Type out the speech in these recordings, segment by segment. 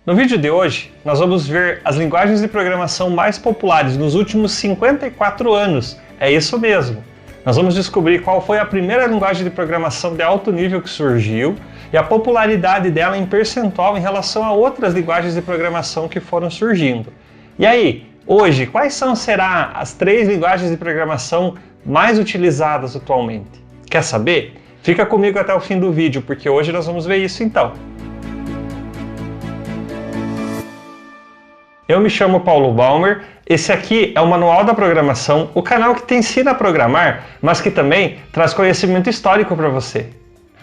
No vídeo de hoje, nós vamos ver as linguagens de programação mais populares nos últimos 54 anos. É isso mesmo. Nós vamos descobrir qual foi a primeira linguagem de programação de alto nível que surgiu e a popularidade dela em percentual em relação a outras linguagens de programação que foram surgindo. E aí, hoje, quais serão as 3 linguagens de programação mais utilizadas atualmente? Quer saber? Fica comigo até o fim do vídeo, porque hoje nós vamos ver isso então. Eu me chamo Paulo Baumer, esse aqui é o Manual da Programação, o canal que te ensina a programar, mas que também traz conhecimento histórico para você.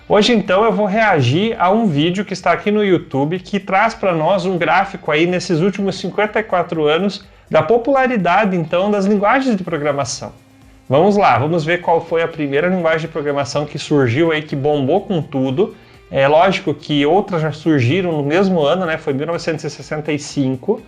Hoje então eu vou reagir a um vídeo que está aqui no YouTube que traz para nós um gráfico aí nesses últimos 54 anos da popularidade então das linguagens de programação. Vamos lá, vamos ver qual foi a primeira linguagem de programação que surgiu aí, que bombou com tudo. É lógico que outras já surgiram no mesmo ano, né? Foi 1965.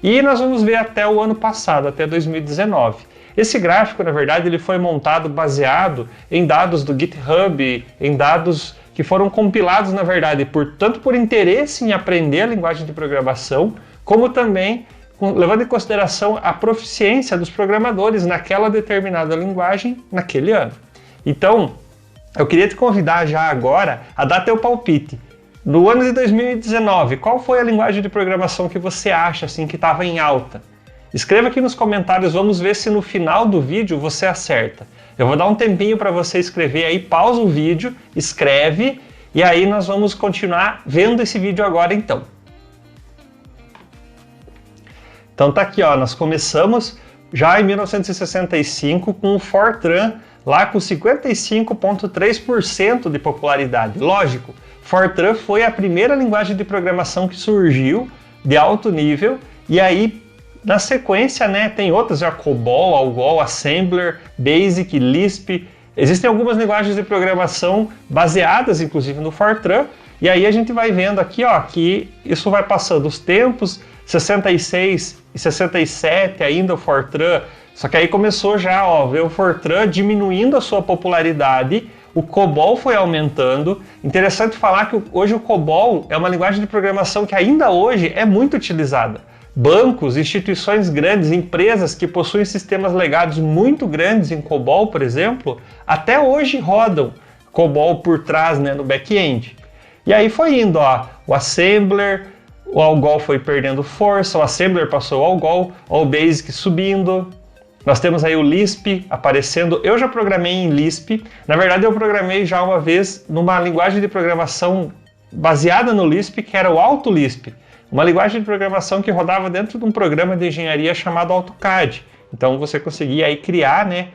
E nós vamos ver até o ano passado, até 2019. Esse gráfico, na verdade, ele foi montado baseado em dados do GitHub, em dados que foram compilados, na verdade, tanto por interesse em aprender a linguagem de programação, como também levando em consideração a proficiência dos programadores naquela determinada linguagem naquele ano. Então, eu queria te convidar já agora a dar teu palpite. No ano de 2019, qual foi a linguagem de programação que você acha assim, que estava em alta? Escreva aqui nos comentários, vamos ver se no final do vídeo você acerta. Eu vou dar um tempinho para você escrever aí, pausa o vídeo, escreve, e aí nós vamos continuar vendo esse vídeo agora então. Então tá aqui, ó, nós começamos já em 1965 com o Fortran, lá com 55,3% de popularidade. Lógico, Fortran foi a primeira linguagem de programação que surgiu de alto nível, e aí na sequência, né, tem outras, já COBOL, ALGOL, Assembler, BASIC, Lisp. Existem algumas linguagens de programação baseadas inclusive no Fortran, e aí a gente vai vendo aqui, ó, que isso vai passando os tempos, 66 e 67 ainda o Fortran, só que aí começou já, ó, ver o Fortran diminuindo a sua popularidade. O COBOL foi aumentando. Interessante falar que hoje o COBOL é uma linguagem de programação que ainda hoje é muito utilizada. Bancos, instituições grandes, empresas que possuem sistemas legados muito grandes em COBOL, por exemplo, até hoje rodam COBOL por trás, né, no back-end. E aí foi indo, ó, o Assembler, o ALGOL foi perdendo força, o Assembler passou ao ALGOL, o BASIC subindo. Nós temos aí o Lisp aparecendo. Eu já programei em Lisp. Na verdade, eu programei já uma vez numa linguagem de programação baseada no Lisp, que era o AutoLisp. Uma linguagem de programação que rodava dentro de um programa de engenharia chamado AutoCAD. Então, você conseguia aí criar, né,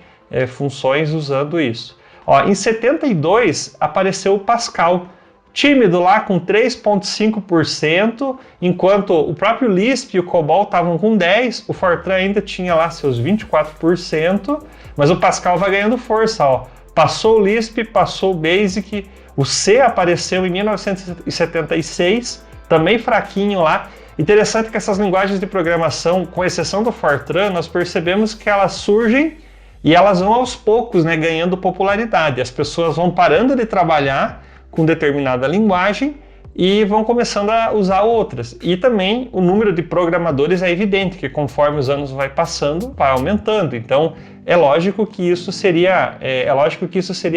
funções usando isso. Ó, em 72, apareceu o Pascal. Tímido lá com 3,5%, enquanto o próprio Lisp e o COBOL estavam com 10%, o Fortran ainda tinha lá seus 24%, mas o Pascal vai ganhando força, ó. Passou o Lisp, passou o BASIC, o C apareceu em 1976, também fraquinho lá. Interessante que essas linguagens de programação, com exceção do Fortran, nós percebemos que elas surgem e elas vão aos poucos, né, ganhando popularidade. As pessoas vão parando de trabalhar com determinada linguagem e vão começando a usar outras. E também o número de programadores é evidente que conforme os anos vai passando, vai aumentando. Então é lógico que isso seria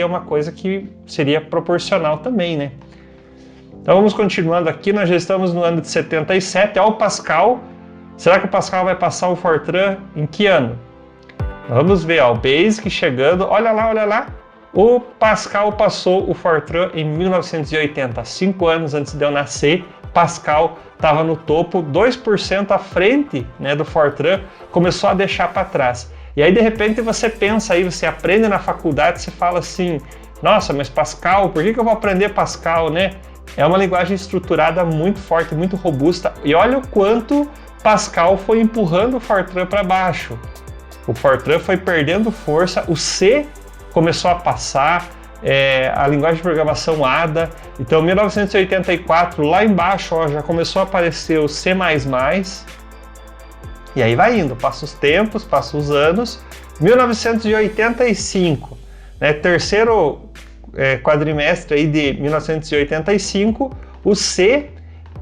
uma coisa que seria proporcional também, né? Então vamos continuando aqui, nós já estamos no ano de 77, ó, o Pascal. Será que o Pascal vai passar o Fortran em que ano? Vamos ver, ó, o BASIC chegando, olha lá. O Pascal passou o Fortran em 1980, 5 anos antes de eu nascer. Pascal estava no topo, 2% à frente, né, do Fortran, começou a deixar para trás. E aí de repente você pensa aí, você aprende na faculdade, você fala assim, nossa, mas Pascal, por que eu vou aprender Pascal, né? É uma linguagem estruturada muito forte, muito robusta, e olha o quanto Pascal foi empurrando o Fortran para baixo. O Fortran foi perdendo força, o C começou a passar, a linguagem de programação ADA. Então, em 1984, lá embaixo, ó, já começou a aparecer o C++. E aí vai indo, passa os tempos, passa os anos. 1985, né, terceiro quadrimestre aí de 1985, o C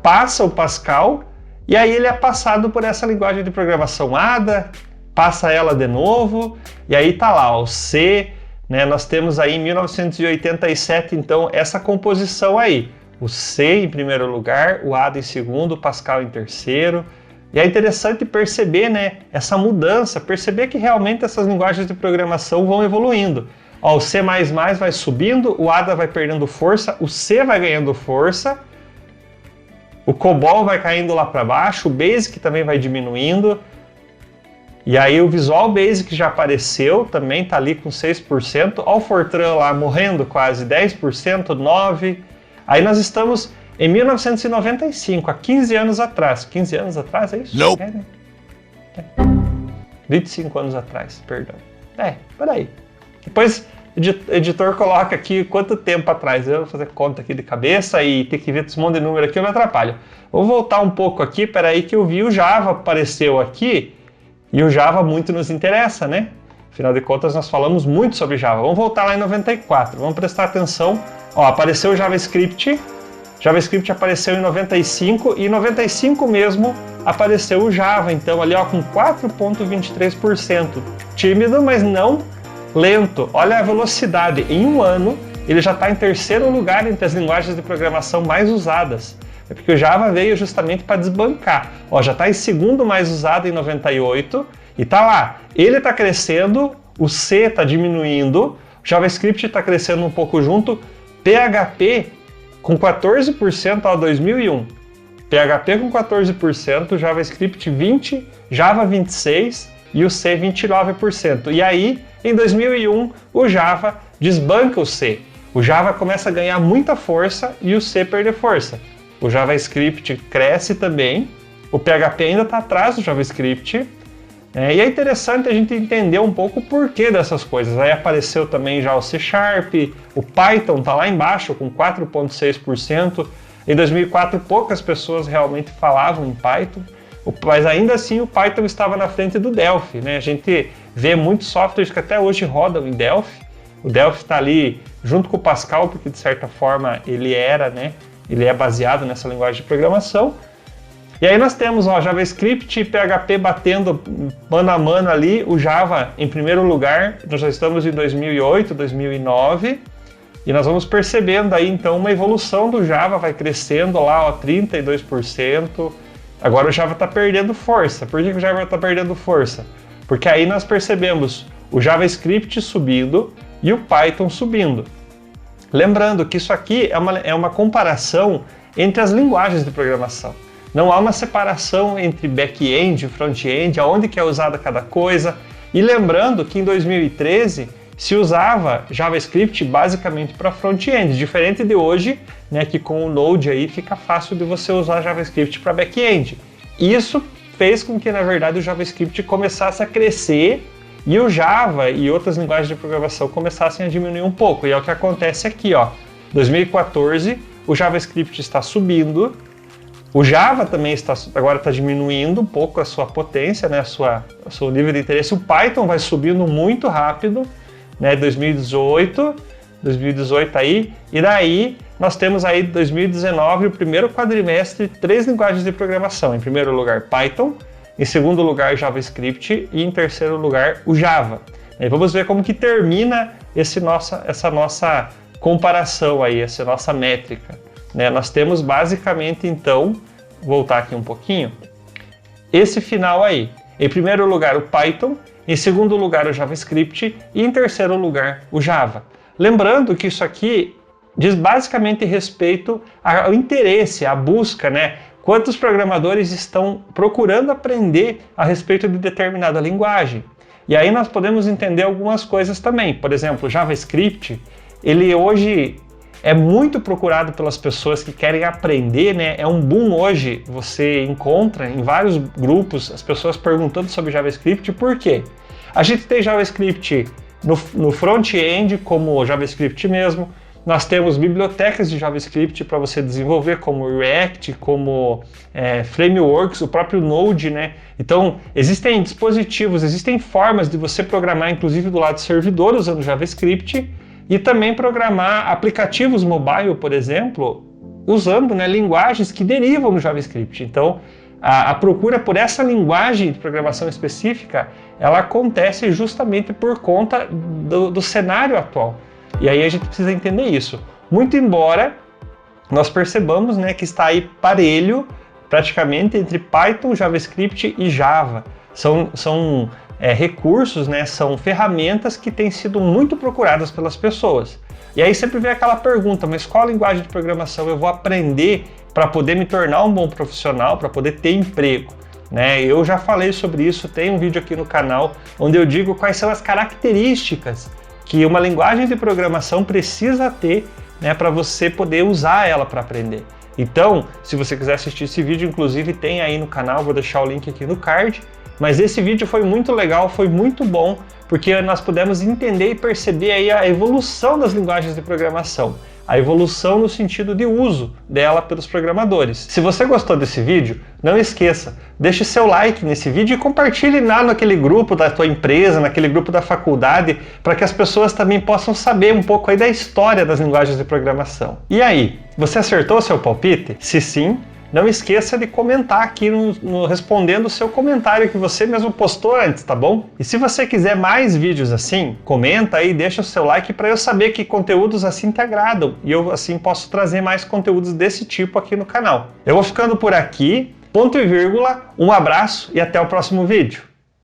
passa o Pascal, e aí ele é passado por essa linguagem de programação ADA, passa ela de novo, e aí tá lá, o C, né? Nós temos aí em 1987, então, essa composição aí. O C em primeiro lugar, o ADA em segundo, o Pascal em terceiro. E é interessante perceber, né, essa mudança, perceber que realmente essas linguagens de programação vão evoluindo. Ó, o C++ vai subindo, o ADA vai perdendo força, o C vai ganhando força, o COBOL vai caindo lá para baixo, o BASIC também vai diminuindo. E aí o Visual Basic já apareceu, também está ali com 6%. Ó, o Fortran lá morrendo quase 10%, 9%. Aí nós estamos em 1995, há 15 anos atrás. 15 anos atrás, é isso? Não. É, né? 25 anos atrás, perdão. Peraí. Depois o editor coloca aqui quanto tempo atrás. Eu vou fazer conta aqui de cabeça e ter que ver esse monte de número aqui, eu me atrapalho. Vou voltar um pouco aqui, peraí, que eu vi o Java apareceu aqui. E o Java muito nos interessa, né? Afinal de contas, nós falamos muito sobre Java. Vamos voltar lá em 94, vamos prestar atenção. Ó, apareceu o JavaScript. JavaScript apareceu em 95 e em 95 mesmo apareceu o Java. Então ali, ó, com 4,23%. Tímido, mas não lento. Olha a velocidade. Em um ano, ele já está em terceiro lugar entre as linguagens de programação mais usadas. É porque o Java veio justamente para desbancar. Ó, já está em segundo mais usado em 98 e tá lá. Ele está crescendo, o C está diminuindo, o JavaScript está crescendo um pouco junto, PHP com 14% ao 2001. PHP com 14%, JavaScript 20%, Java 26% e o C 29%. E aí, em 2001, o Java desbanca o C. O Java começa a ganhar muita força e o C perde força. O JavaScript cresce também, o PHP ainda está atrás do JavaScript, e é interessante a gente entender um pouco o porquê dessas coisas. Aí apareceu também já o C#, o Python está lá embaixo com 4,6%. Em 2004 poucas pessoas realmente falavam em Python, mas ainda assim o Python estava na frente do Delphi, né? A gente vê muitos softwares que até hoje rodam em Delphi. O Delphi está ali junto com o Pascal, porque de certa forma ele era, né? Ele é baseado nessa linguagem de programação. E aí nós temos ó, JavaScript e PHP batendo mano a mano ali, o Java em primeiro lugar. Nós já estamos em 2008, 2009, e nós vamos percebendo aí então uma evolução do Java, vai crescendo lá, ó, 32%. Agora o Java está perdendo força. Por que o Java está perdendo força? Porque aí nós percebemos o JavaScript subindo e o Python subindo. Lembrando que isso aqui é uma comparação entre as linguagens de programação. Não há uma separação entre back-end e front-end, aonde que é usada cada coisa. E lembrando que em 2013 se usava JavaScript basicamente para front-end, diferente de hoje, né, que com o Node aí fica fácil de você usar JavaScript para back-end. Isso fez com que, na verdade, o JavaScript começasse a crescer e o Java e outras linguagens de programação começassem a diminuir um pouco. E é o que acontece aqui, ó. 2014, o JavaScript está subindo, o Java também agora está diminuindo um pouco a sua potência, né, o seu nível de interesse. O Python vai subindo muito rápido, né, 2018 aí, e daí nós temos aí 2019, o primeiro quadrimestre, 3 linguagens de programação. Em primeiro lugar, Python, em segundo lugar, JavaScript e em terceiro lugar, o Java. E vamos ver como que termina essa nossa comparação aí, essa nossa métrica, né? Nós temos basicamente, então, voltar aqui um pouquinho, esse final aí. Em primeiro lugar, o Python, em segundo lugar, o JavaScript e em terceiro lugar, o Java. Lembrando que isso aqui diz basicamente respeito ao interesse, à busca, né? Quantos programadores estão procurando aprender a respeito de determinada linguagem. E aí nós podemos entender algumas coisas também. Por exemplo, o JavaScript, ele hoje é muito procurado pelas pessoas que querem aprender, né? É um boom hoje, você encontra em vários grupos as pessoas perguntando sobre JavaScript. Por quê? A gente tem JavaScript no front-end, como o JavaScript mesmo. Nós temos bibliotecas de JavaScript para você desenvolver, como React, como frameworks, o próprio Node, né? Então, existem dispositivos, existem formas de você programar, inclusive do lado servidor, usando JavaScript, e também programar aplicativos mobile, por exemplo, usando, né, linguagens que derivam do JavaScript. Então, a procura por essa linguagem de programação específica, ela acontece justamente por conta do cenário atual. E aí a gente precisa entender isso. Muito embora nós percebamos, né, que está aí parelho, praticamente, entre Python, JavaScript e Java. São recursos, né, são ferramentas que têm sido muito procuradas pelas pessoas. E aí sempre vem aquela pergunta, mas qual linguagem de programação eu vou aprender para poder me tornar um bom profissional, para poder ter emprego? Né? Eu já falei sobre isso, tem um vídeo aqui no canal onde eu digo quais são as características que uma linguagem de programação precisa ter, né, para você poder usar ela para aprender. Então, se você quiser assistir esse vídeo, inclusive tem aí no canal, vou deixar o link aqui no card. Mas esse vídeo foi muito legal, foi muito bom, porque nós pudemos entender e perceber aí a evolução das linguagens de programação. A evolução no sentido de uso dela pelos programadores. Se você gostou desse vídeo, não esqueça, deixe seu like nesse vídeo e compartilhe lá naquele grupo da tua empresa, naquele grupo da faculdade, para que as pessoas também possam saber um pouco aí da história das linguagens de programação. E aí, você acertou seu palpite? Se sim, não esqueça de comentar aqui respondendo o seu comentário que você mesmo postou antes, tá bom? E se você quiser mais vídeos assim, comenta aí, deixa o seu like para eu saber que conteúdos assim te agradam e eu assim posso trazer mais conteúdos desse tipo aqui no canal. Eu vou ficando por aqui, ponto e vírgula, um abraço e até o próximo vídeo.